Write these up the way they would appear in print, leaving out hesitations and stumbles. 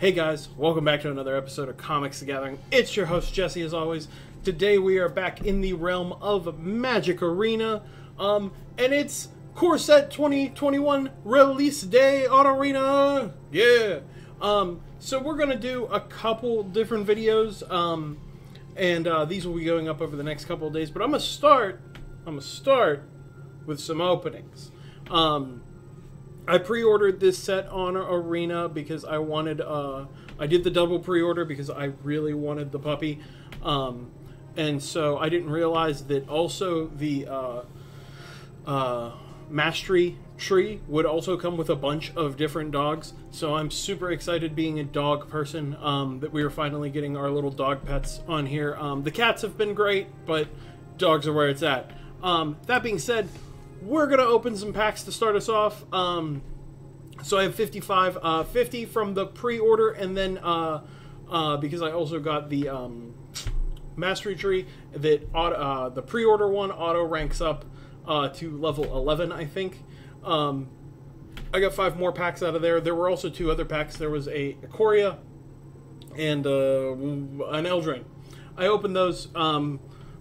Hey guys, welcome back to another episode of Comics the Gathering. It's your host Jesse as always. Today we are back in the realm of Magic Arena. And it's Core Set 2021 release day on Arena. Yeah. So we're gonna do a couple different videos. And these will be going up over the next couple of days. But I'm gonna start with some openings. I pre-ordered this set on Arena because I wanted, I did the double pre-order because I really wanted the puppy. And so I didn't realize that also the Mastery tree would also come with a bunch of different dogs. So I'm super excited, being a dog person, that we are finally getting our little dog pets on here. The cats have been great, but dogs are where it's at. That being said, we're going to open some packs to start us off. So I have 50 from the pre-order, and then because I also got the Mastery Tree, that the pre-order one auto ranks up to level 11, I think. I got 5 more packs out of there. There were also 2 other packs. There was a Ikoria and an Eldraine. I opened those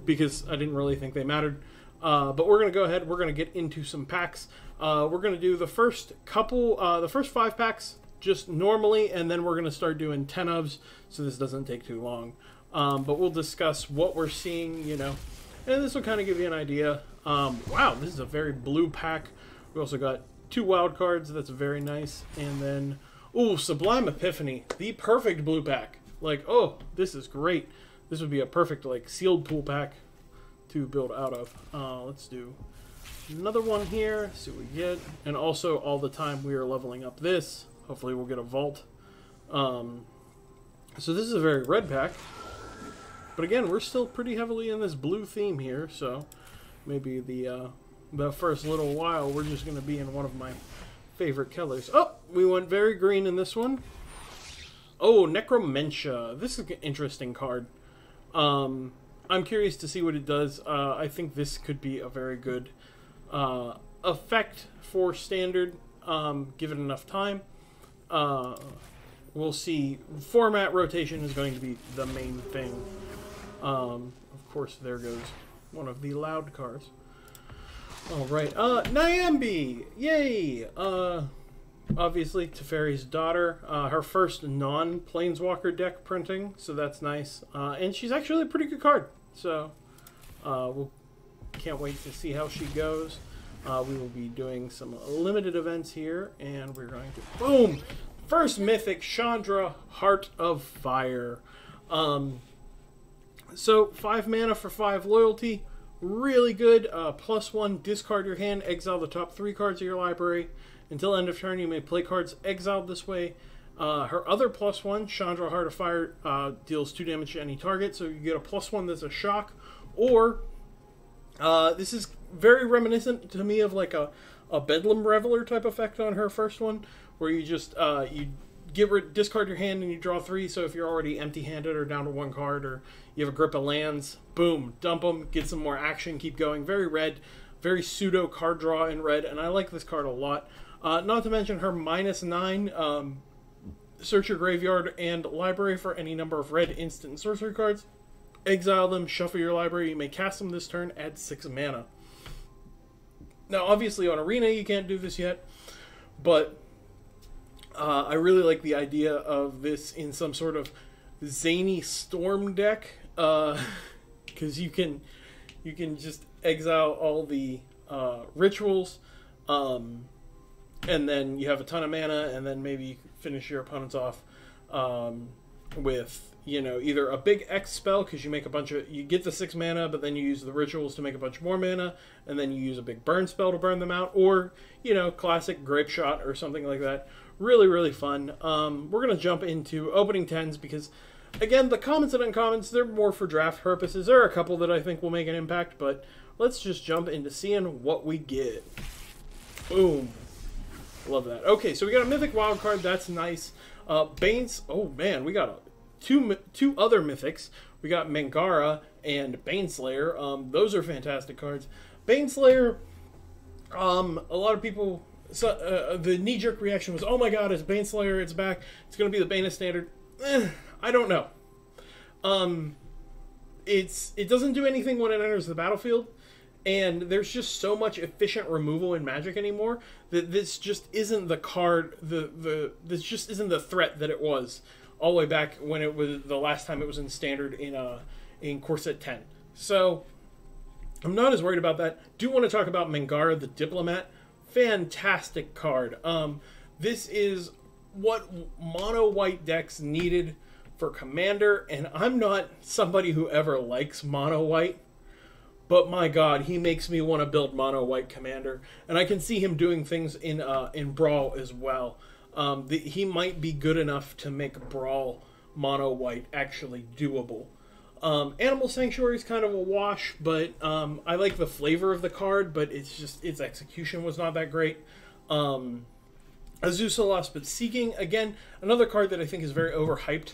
because I didn't really think they mattered. But we're going to go ahead, we're going to get into some packs. We're going to do the first couple, the first 5 packs just normally, and then we're going to start doing 10 ofs, so this doesn't take too long. But we'll discuss what we're seeing, you know, and this will kind of give you an idea. Wow, this is a very blue pack. We also got 2 wild cards, that's very nice. And then, ooh, Sublime Epiphany, the perfect blue pack. Like, oh, this is great. This would be a perfect, like, sealed pool pack to build out of. Let's do another one here, see what we get. And also, all the time we are leveling up this. Hopefully we'll get a vault. So this is a very red pack. But again, we're still pretty heavily in this blue theme here, so maybe the first little while we're just going to be in one of my favorite colors. Oh, we went very green in this one. Oh, Necromentia. This is an interesting card. I'm curious to see what it does. I think this could be a very good effect for Standard, given enough time. We'll see. Format rotation is going to be the main thing. Of course, there goes one of the loud cards. Alright, Nyambi! Yay! Obviously, Teferi's daughter. Her first non-Planeswalker deck printing, so that's nice. And she's actually a pretty good card, so we'll can't wait to see how she goes. We will be doing some limited events here, and we're going to... Boom! First Mythic, Chandra, Heart of Fire. So, 5 mana for 5 loyalty. Really good. +1, discard your hand, exile the top 3 cards of your library. Until end of turn, you may play cards exiled this way. Her other +1, Chandra, Heart of Fire, deals 2 damage to any target, so you get a +1 that's a shock. Or, this is very reminiscent to me of like a Bedlam Reveler type effect on her first one, where you just, you discard your hand and you draw 3, so if you're already empty-handed or down to 1 card, or you have a grip of lands, boom, dump them, get some more action, keep going. Very red, very pseudo card draw in red, and I like this card a lot. Not to mention her -9, search your graveyard and library for any number of red instant and sorcery cards. Exile them, shuffle your library, you may cast them this turn, add 6 mana. Now, obviously on Arena you can't do this yet, but I really like the idea of this in some sort of zany storm deck, because you can just exile all the rituals, and then you have a ton of mana, and then maybe you finish your opponents off with, you know, either a big X spell, because you make a bunch of, you get the 6 mana, but then you use the rituals to make a bunch more mana, and then you use a big burn spell to burn them out, or, you know, classic Grape Shot or something like that. Really, really fun. We're going to jump into opening 10s because, again, the commons and uncommons, they're more for draft purposes. There are a couple that I think will make an impact, but let's just jump into seeing what we get. Boom. Love that. Okay, so we got a Mythic Wildcard. That's nice. Bane's... Oh, man, we got two other Mythics. We got Mangara and Baneslayer. Those are fantastic cards. Baneslayer, a lot of people the knee-jerk reaction was, oh my god, it's Baneslayer, it's back, it's going to be the Bane of Standard. I don't know. It doesn't do anything when it enters the battlefield, and there's just so much efficient removal in Magic anymore that this just isn't the card, this just isn't the threat that it was all the way back when it was the last time it was in Standard in Core Set 10. So I'm not as worried about that. Do want to talk about Mangara the Diplomat. Fantastic card. This is what mono white decks needed for Commander, and I'm not somebody who ever likes mono white, but my god, he makes me want to build mono white Commander, and I can see him doing things in Brawl as well. He might be good enough to make Brawl mono white actually doable. Animal Sanctuary is kind of a wash, but I like the flavor of the card, but it's just its execution was not that great. Azusa Lost but Seeking, again, another card that I think is very overhyped.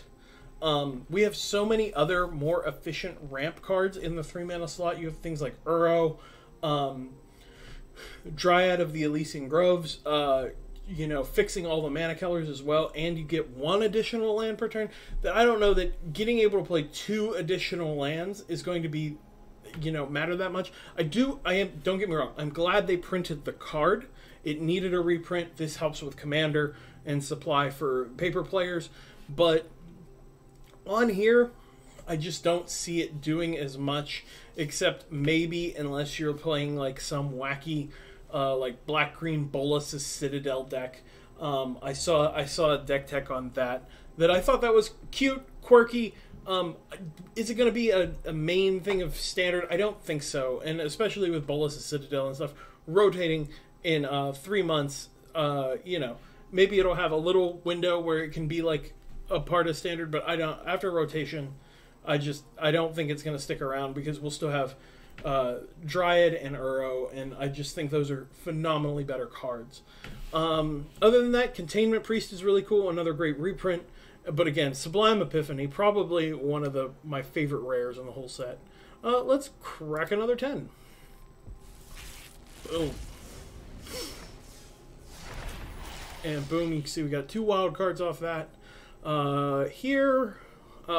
We have so many other more efficient ramp cards in the 3-mana slot. You have things like Uro, Dryad of the Elysian Groves, fixing all the mana colors as well, and you get 1 additional land per turn. That I don't know that getting able to play 2 additional lands is going to be, matter that much. Don't get me wrong, I'm glad they printed the card. It needed a reprint. This helps with Commander and supply for paper players, but on here, I just don't see it doing as much, except maybe unless you're playing like some wacky like black-green Bolas' Citadel deck. I saw a deck tech on that I thought that was cute, quirky. Is it going to be a main thing of Standard? I don't think so, and especially with Bolas' Citadel and stuff rotating in 3 months, maybe it'll have a little window where it can be like a part of Standard, but after rotation, I don't think it's going to stick around, because we'll still have Dryad and Uro, and I just think those are phenomenally better cards. Other than that, Containment Priest is really cool, another great reprint, but again, Sublime Epiphany, probably one of my favorite rares in the whole set. Let's crack another 10. Boom. And boom, you can see we got 2 wild cards off that. Here,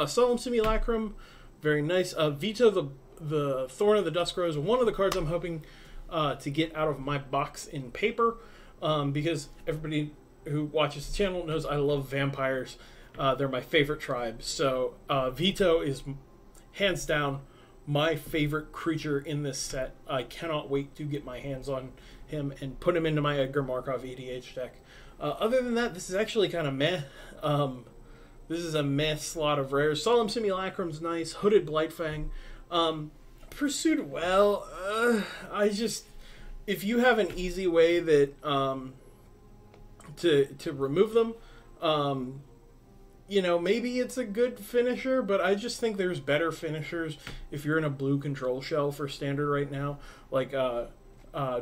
Solemn Simulacrum, very nice. Vito the Thorn of the Dusk Rose, one of the cards I'm hoping to get out of my box in paper, because everybody who watches the channel knows I love vampires. They're my favorite tribe. So Vito is hands down my favorite creature in this set. I cannot wait to get my hands on him and put him into my Edgar Markov EDH deck. Other than that, this is actually kind of meh. This is a meh slot of rares. Solemn Simulacrum's nice. Hooded Blightfang. Pursued Well. If you have an easy way that to remove them, maybe it's a good finisher, but I just think there's better finishers if you're in a blue control shell for Standard right now. Like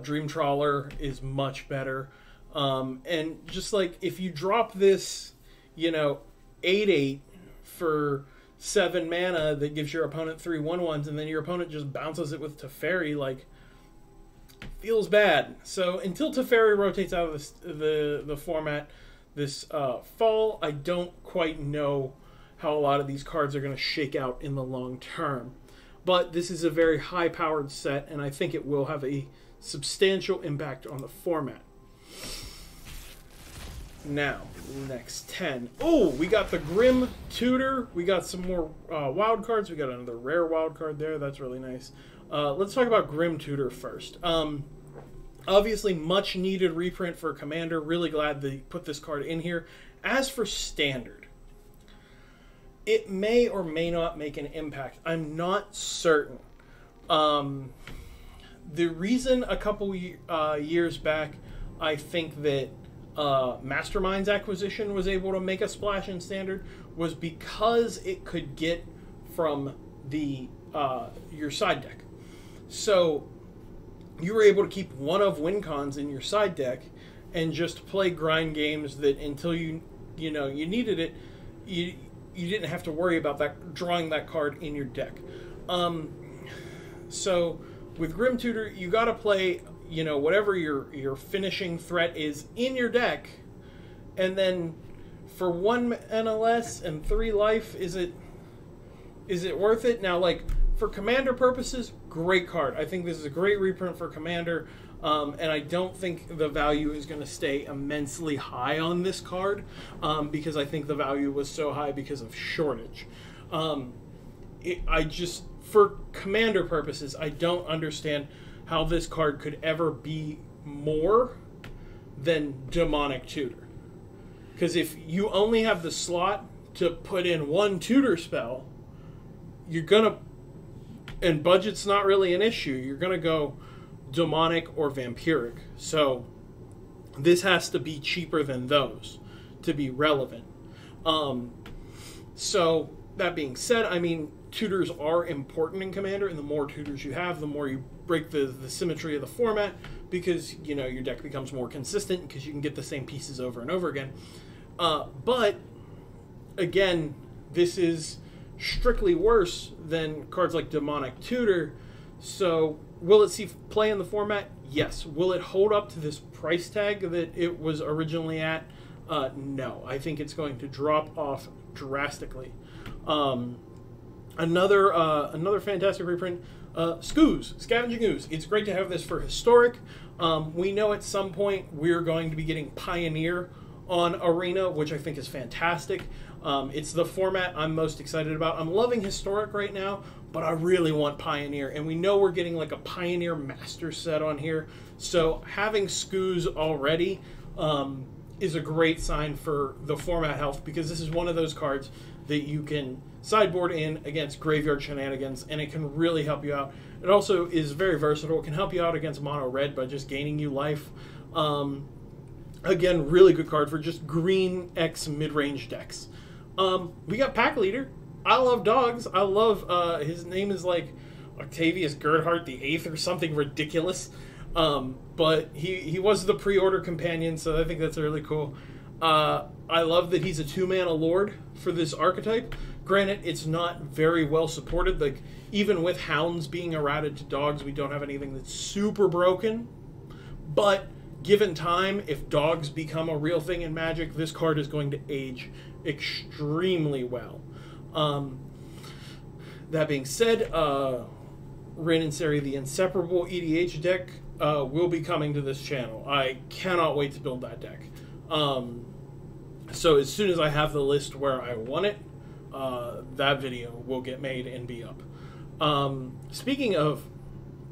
Dream Trawler is much better. And just like if you drop this, 8/8 for 7 mana that gives your opponent 3 1/1s, and then your opponent just bounces it with Teferi, like, feels bad. So until Teferi rotates out of the format this fall, I don't quite know how a lot of these cards are going to shake out in the long term. But this is a very high-powered set, and I think it will have a substantial impact on the format. Now, next 10. Oh, we got the Grim Tutor. We got some more wild cards. We got another rare wild card there. That's really nice. Let's talk about Grim Tutor first. Obviously, much needed reprint for Commander. Really glad they put this card in here. As for Standard, it may or may not make an impact. I'm not certain. The reason a couple years back I think that Mastermind's acquisition was able to make a splash in Standard was because it could get from your side deck. So you were able to keep one of WinCons in your side deck and just play grind games that until you needed it, you didn't have to worry about drawing that card in your deck. So with Grim Tutor, you got to play you know, whatever your finishing threat is in your deck, and then for 1 mana less and 3 life, is it worth it? Now, like, for Commander purposes, great card. I think this is a great reprint for Commander, and I don't think the value is going to stay immensely high on this card, because I think the value was so high because of shortage. For Commander purposes, I don't understand how this card could ever be more than Demonic Tutor. Because if you only have the slot to put in 1 tutor spell, you're gonna, and budget's not really an issue, you're gonna go demonic or vampiric. So this has to be cheaper than those to be relevant. So that being said, I mean, tutors are important in Commander, and the more tutors you have, the more you break the symmetry of the format, because, you know, your deck becomes more consistent because you can get the same pieces over and over again. But again, this is strictly worse than cards like Demonic Tutor. So will it see play in the format? Yes. Will it hold up to this price tag that it was originally at? No. I think it's going to drop off drastically. Another fantastic reprint, Scooze, Scavenging Ooze. It's great to have this for Historic. We know at some point we're going to be getting Pioneer on Arena, which I think is fantastic. It's the format I'm most excited about. I'm loving Historic right now, but I really want Pioneer, and we know we're getting like a Pioneer Master set on here, so having Scooze already is a great sign for the format health, because this is one of those cards that you can sideboard in against graveyard shenanigans, and it can really help you out. It also is very versatile. It can help you out against mono red by just gaining you life. Again, really good card for just green X mid-range decks. We got Pack Leader. I love dogs. I love, his name is like Octavius Gerhardt the Eighth or something ridiculous. But he was the pre-order companion, so I think that's really cool. I love that he's a 2-mana lord for this archetype. Granted, it's not very well supported. Like, even with hounds being errated to dogs, we don't have anything that's super broken. But given time, if dogs become a real thing in Magic, this card is going to age extremely well. That being said, Rin and Seri, the Inseparable EDH deck, will be coming to this channel. I cannot wait to build that deck. So as soon as I have the list where I want it, that video will get made and be up. Speaking of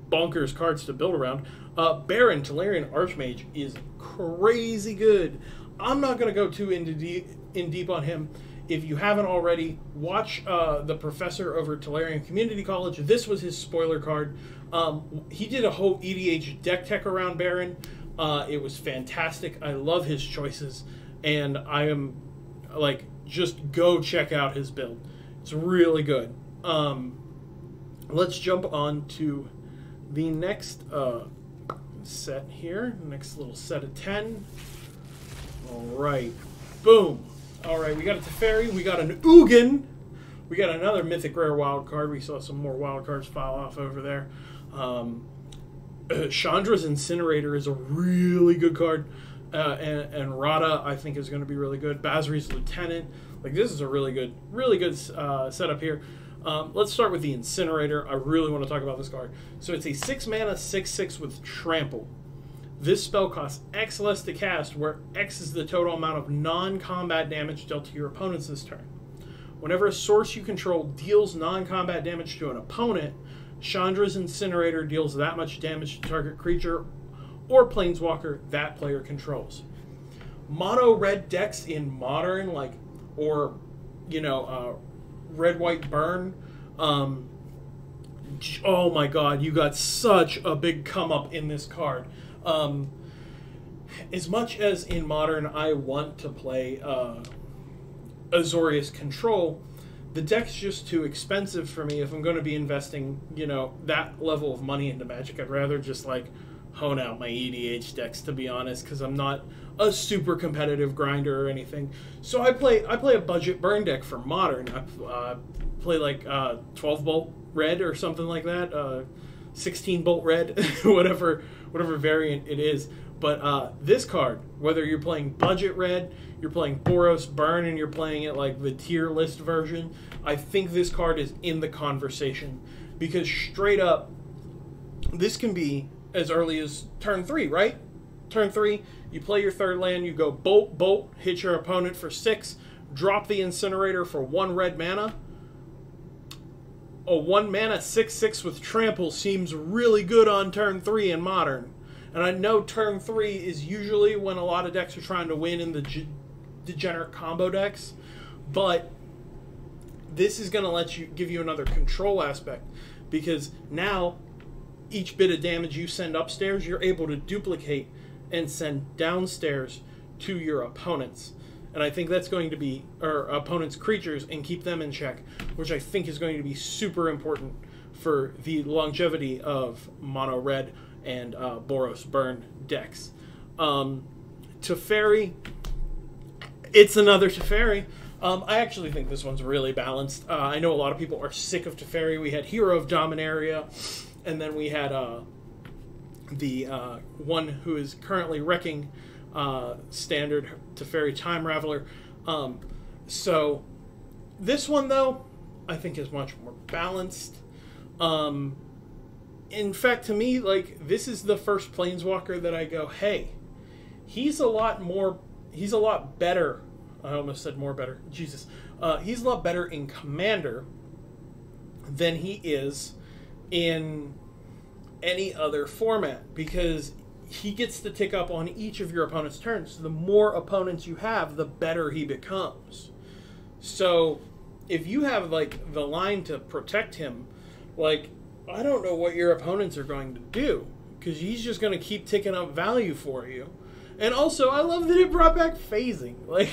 bonkers cards to build around, Baron, Tolarian Archmage, is crazy good. I'm not going to go too in deep on him. If you haven't already, watch the professor over at Tolarian Community College. This was his spoiler card. He did a whole EDH deck tech around Baron. It was fantastic. I love his choices, and I am like, just go check out his build. It's really good. Let's jump on to the next set here. Next little set of 10. All right. Boom. All right, we got a Teferi. We got an Ugin. We got another Mythic Rare wild card. We saw some more wild cards file off over there. Chandra's Incinerator is a really good card. And Rada, I think, is going to be really good. Basri's Lieutenant. Like, this is a really good setup here. Let's start with the Incinerator. I really want to talk about this card. So it's a 6-mana 6/6 with Trample. This spell costs X less to cast, where X is the total amount of non-combat damage dealt to your opponents this turn. Whenever a source you control deals non-combat damage to an opponent, Chandra's Incinerator deals that much damage to target creature or planeswalker that player controls. Mono red decks in Modern, like, or, you know, red white burn, oh my god, you got such a big come up in this card. As much as in Modern I want to play Azorius Control, the deck's just too expensive for me if I'm going to be investing, you know, that level of money into Magic. I'd rather just, like, hone out my EDH decks, to be honest, because I'm not a super competitive grinder or anything. So I play a budget burn deck for Modern. I play like 12 bolt red or something like that, 16 bolt red, whatever whatever variant it is. But this card, whether you're playing budget red, you're playing Boros Burn, and you're playing it like the tier list version, I think this card is in the conversation. Because straight up, this can be as early as turn 3, right? Turn 3, you play your third land, you go bolt, bolt, hit your opponent for 6, drop the Incinerator for 1 red mana. A 1 mana 6/6 with trample seems really good on turn 3 in Modern. And I know turn 3 is usually when a lot of decks are trying to win in the degenerate combo decks, but this is going to give you another control aspect, because now each bit of damage you send upstairs, you're able to duplicate and send downstairs to your opponents. And I think that's going to be our opponent's creatures and keep them in check, which I think is going to be super important for the longevity of mono red and Boros Burn decks. Teferi, it's another Teferi. I actually think this one's really balanced. I know a lot of people are sick of Teferi. We had Hero of Dominaria, and then we had the one who is currently wrecking standard Teferi Time Raveler. So this one, though, I think is much more balanced. In fact, to me, like, this is the first Planeswalker that I go, hey, he's a lot better. I almost said more better. Jesus. He's a lot better in Commander than he is in any other format, because he gets to tick up on each of your opponent's turns. So the more opponents you have, the better he becomes. So if you have, like, the line to protect him, like, I don't know what your opponents are going to do, because he's just going to keep ticking up value for you. And also, I love that it brought back phasing. Like,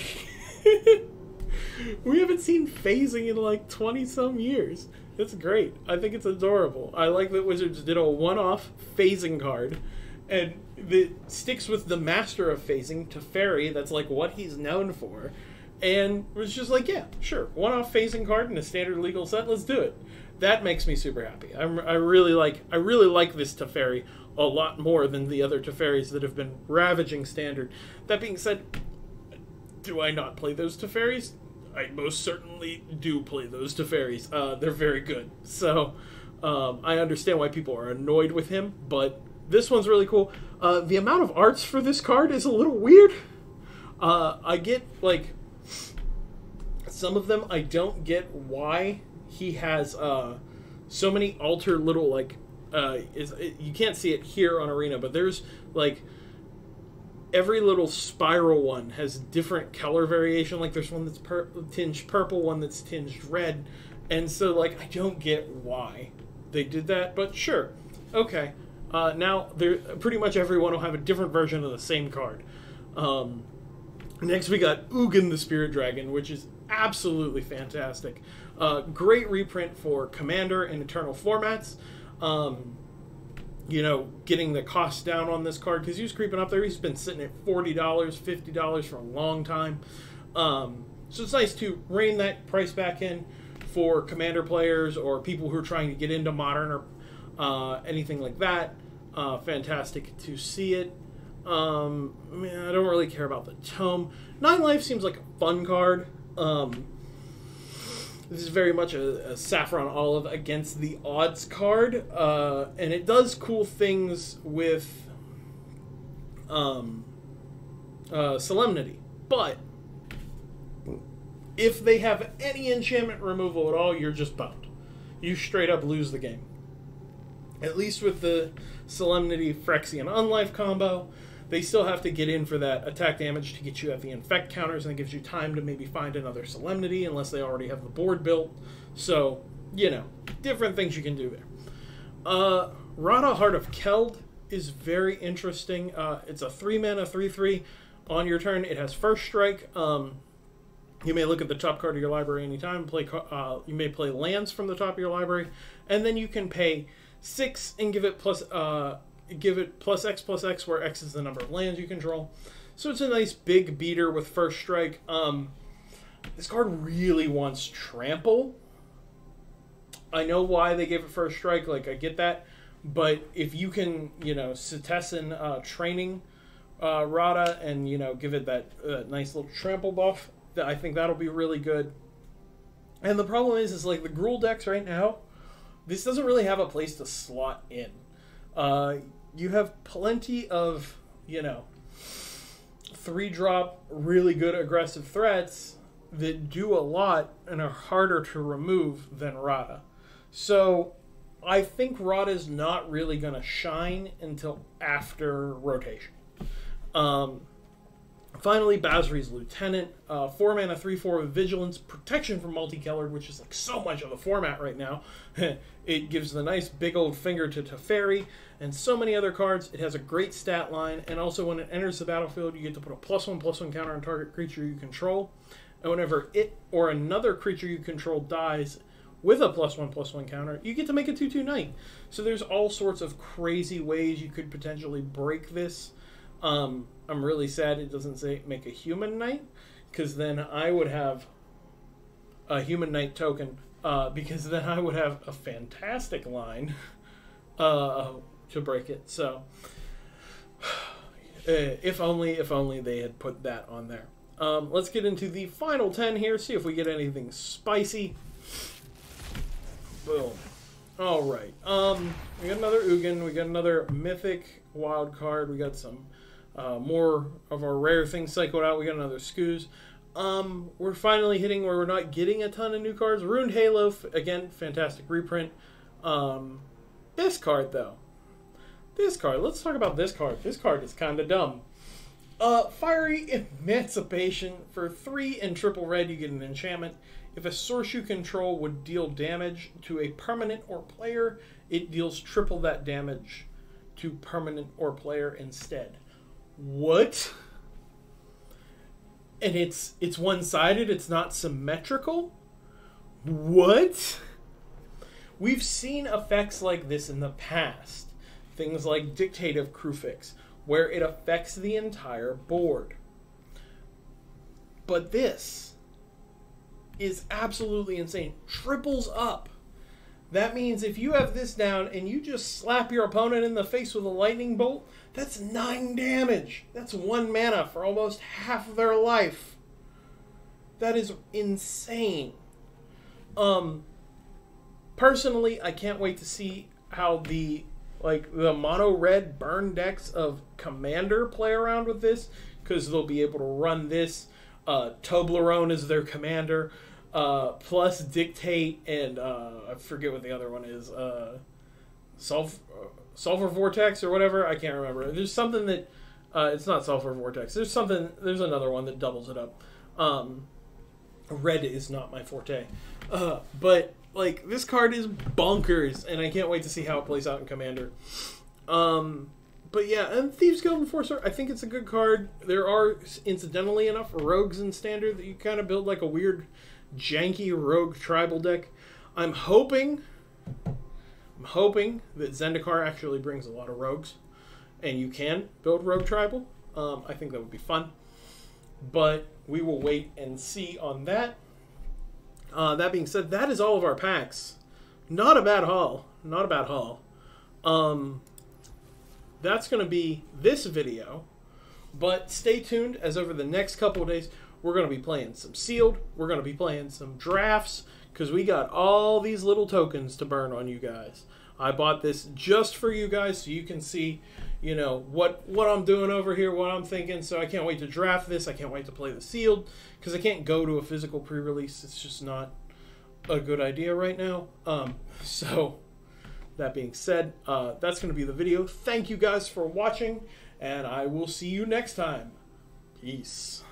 we haven't seen phasing in like 20-some years. It's great. I think it's adorable. I like that Wizards did a one-off phasing card, and it sticks with the master of phasing, Teferi. That's like what he's known for. And it was just like, yeah, sure, one-off phasing card in a standard legal set. Let's do it. That makes me super happy. I really like this Teferi a lot more than the other Teferis that have been ravaging standard. That being said, do I not play those Teferis? I most certainly do play those Teferis. They're very good. So I understand why people are annoyed with him, but this one's really cool. The amount of arts for this card is a little weird. I get, like, some of them I don't get why he has so many alter little, like, you can't see it here on Arena, but there's, like, every little spiral one has different color variation. Like, there's one that's tinged purple, one that's tinged red, and so, like, I don't get why they did that, but sure, okay. Now, pretty much everyone will have a different version of the same card. Next, we got Ugin the Spirit Dragon, which is absolutely fantastic. Great reprint for Commander and Eternal formats. You know, getting the cost down on this card, because he was creeping up there. He's been sitting at $40, $50 for a long time. So it's nice to rein that price back in for Commander players or people who are trying to get into Modern or anything like that. Fantastic to see it. Man, I don't really care about the tome. 9 Life seems like a fun card. This is very much a Saffron Olive against the odds card, and it does cool things with Solemnity. But if they have any enchantment removal at all, you're just boned. You straight up lose the game. At least with the Solemnity Phyrexian Unlife combo, they still have to get in for that attack damage to get you at the infect counters, and it gives you time to maybe find another Solemnity unless they already have the board built. So, you know, different things you can do there. Rada Heart of Keld is very interesting. It's a 3-mana 3/3. On your turn, it has First Strike. You may look at the top card of your library anytime. You may play lands from the top of your library, and then you can pay 6 and give it plus X, where X is the number of lands you control. So it's a nice big beater with First Strike. This card really wants Trample. I know why they gave it First Strike, like, I get that, But if you can, you know, Cetizen training Rada and, you know, give it that nice little trample buff, I think that'll be really good. And the problem is like the Gruul decks right now, this doesn't really have a place to slot in. You have plenty of, you know, 3-drop really good aggressive threats that do a lot and are harder to remove than Rada. So I think Rada's not really going to shine until after rotation. Finally, Basri's Lieutenant. 4 mana, 3/4 with Vigilance, protection from multicolored, which is like so much of the format right now. It gives the nice big old finger to Teferi and so many other cards. It has a great stat line, and also when it enters the battlefield, you get to put a +1/+1 counter on target creature you control. And whenever it or another creature you control dies with a +1/+1 counter, you get to make a 2/2 knight. So there's all sorts of crazy ways you could potentially break this. I'm really sad it doesn't say make a human knight, because then I would have a human knight token, because then I would have a fantastic line to break it. So if only they had put that on there. Let's get into the final 10 here, see if we get anything spicy. Boom. All right. We got another Ugin. We got another mythic wild card. We got some more of our rare things cycled out. We got another Skooz. We're finally hitting where we're not getting a ton of new cards. Ruined Halo, again, fantastic reprint. This card, though. This card. Let's talk about this card. This card is kind of dumb. Fiery Emancipation. For 3 and triple red, you get an enchantment. If a source you control would deal damage to a permanent or player, it deals triple that damage to permanent or player instead. What? And it's one-sided, it's not symmetrical? What? We've seen effects like this in the past. Things like Dictate of Kruphix, where it affects the entire board. But this is absolutely insane. Triples up. That means if you have this down and you just slap your opponent in the face with a lightning bolt, that's 9 damage. That's 1 mana for almost half of their life. That is insane. Personally, I can't wait to see how the mono red burn decks of Commander play around with this, because they'll be able to run this. Toblerone is their commander, plus Dictate, and I forget what the other one is. Sulfur Vortex or whatever. I can't remember. There's something that it's not Sulfur Vortex. There's another one that doubles it up. Red is not my forte, but like this card is bonkers, and I can't wait to see how it plays out in Commander. But yeah, and Thieves Guild Enforcer, I think it's a good card. There are, incidentally enough, rogues in Standard that you kind of build like a weird, janky rogue tribal deck. I'm hoping that Zendikar actually brings a lot of rogues, and you can build rogue tribal. I think that would be fun. But we will wait and see on that. That being said, that is all of our packs. Not a bad haul. Not a bad haul. That's going to be this video, but stay tuned, as over the next couple of days, we're going to be playing some Sealed, we're going to be playing some drafts, because we got all these little tokens to burn on you guys. I bought this just for you guys, so you can see, you know, what I'm doing over here, what I'm thinking, so I can't wait to draft this, I can't wait to play the Sealed, because I can't go to a physical pre-release, it's just not a good idea right now, so... That being said, that's going to be the video. Thank you guys for watching, and I will see you next time. Peace.